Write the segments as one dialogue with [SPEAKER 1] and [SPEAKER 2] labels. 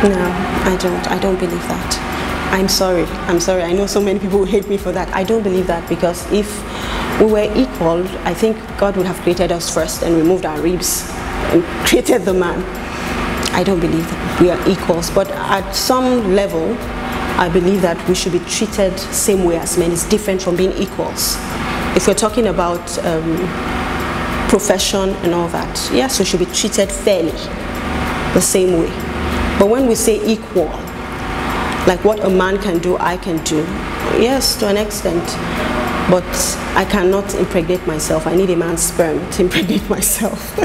[SPEAKER 1] No, I don't. I don't believe that. I'm sorry. I'm sorry. I know so many people will hate me for that. I don't believe that, because if we were equal, I think God would have created us first and removed our ribs and created the man. I don't believe that we are equals, but at some level, I believe that we should be treated same way as men. It's different from being equals. If we're talking about profession and all that, yes, we should be treated fairly, the same way. But when we say equal, like what a man can do, I can do, yes, to an extent. But I cannot impregnate myself. I need a man's sperm to impregnate myself.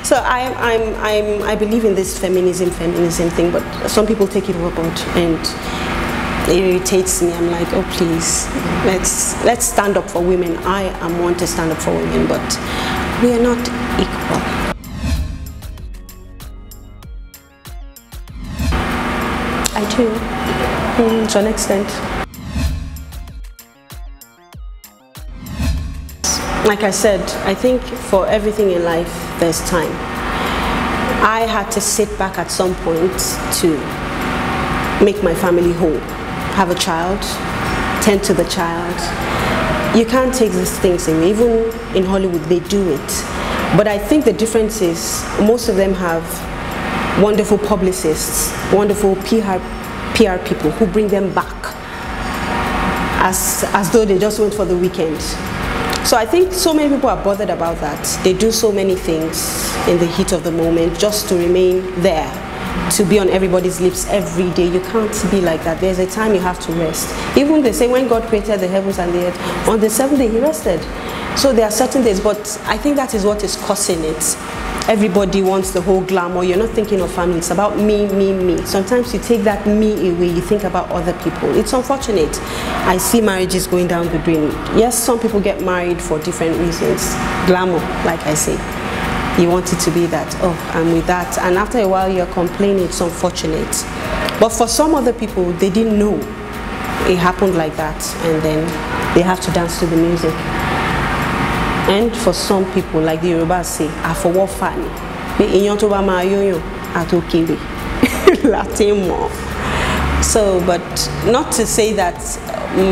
[SPEAKER 1] So I believe in this feminism thing, but some people take it overboard and it irritates me. I'm like, oh please, let's stand up for women. I am one to stand up for women, but we are not equal. I do, to an extent. Like I said, I think for everything in life, there's time. I had to sit back at some point to make my family whole. Have a child, tend to the child. You can't take these things away. Even in Hollywood, they do it. But I think the difference is most of them have wonderful publicists, wonderful PR people who bring them back as though they just went for the weekend. So I think so many people are bothered about that. They do so many things in the heat of the moment just to remain there, to be on everybody's lips every day. You can't be like that. There's a time you have to rest. Even they say when God created the heavens and the earth, on the seventh day he rested. So there are certain days, but I think that is what is causing it. Everybody wants the whole glamour. You're not thinking of family. It's about me, me, me. Sometimes you take that me away, you think about other people. It's unfortunate. I see marriages going down the drain. Yes, some people get married for different reasons. Glamour, like I say. You want it to be that, oh, I'm with that. And after a while, you're complaining. It's unfortunate. But for some other people, they didn't know it happened like that. And then they have to dance to the music. And for some people, like the Yoruba say, I for what funny. So, but not to say that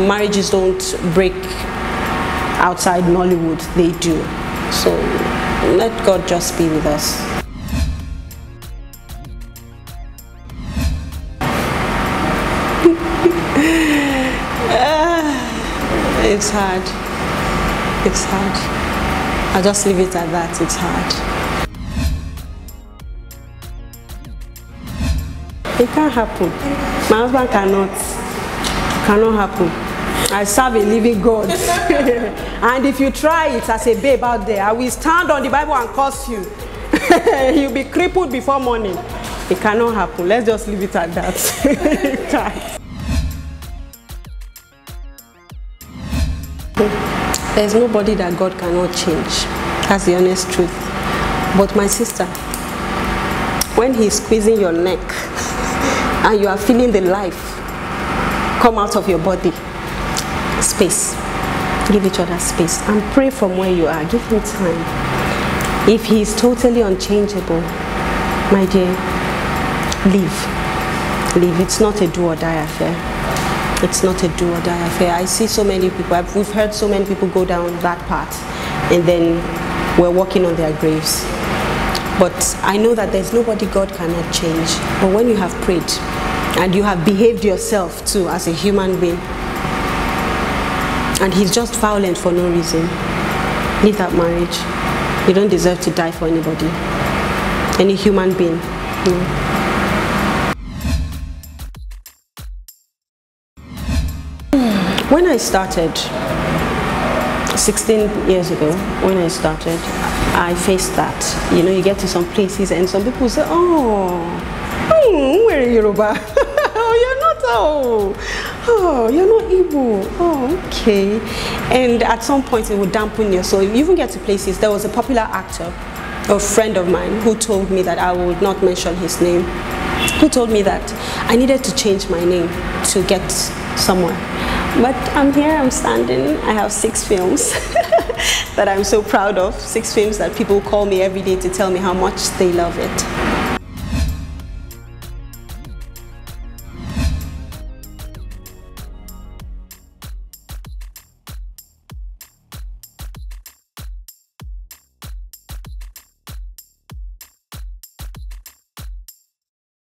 [SPEAKER 1] marriages don't break outside Nollywood, they do. So let God just be with us. It's hard. It's hard. I'll just leave it at that. It's hard. It can't happen. My husband cannot happen. I serve a living God. And if you try it as a babe out there, I will stand on the Bible and curse you. You'll be crippled before morning. It cannot happen. Let's just leave it at that. It can't. There's nobody that God cannot change. That's the honest truth. But my sister, when he's squeezing your neck and you are feeling the life come out of your body, space. Give each other space and pray from where you are. Give him time. If he is totally unchangeable, my dear, leave. Leave. It's not a do or die affair. It's not a do or die affair. I see so many people, we've heard so many people go down that path and then we're walking on their graves. But I know that there's nobody God cannot change. But when you have prayed and you have behaved yourself too as a human being, and he's just violent for no reason, leave that marriage. You don't deserve to die for anybody, any human being. No. When I started, 16 years ago, when I started, I faced that. You know, you get to some places and some people say, where are Yoruba? You're not Igbo. Oh, okay. And at some point it would dampen your soul. You even get to places, there was a popular actor, a friend of mine, who told me that I would not mention his name, who told me that I needed to change my name to get somewhere. But I'm here, I'm standing. I have 6 films that I'm so proud of. 6 films that people call me every day to tell me how much they love it.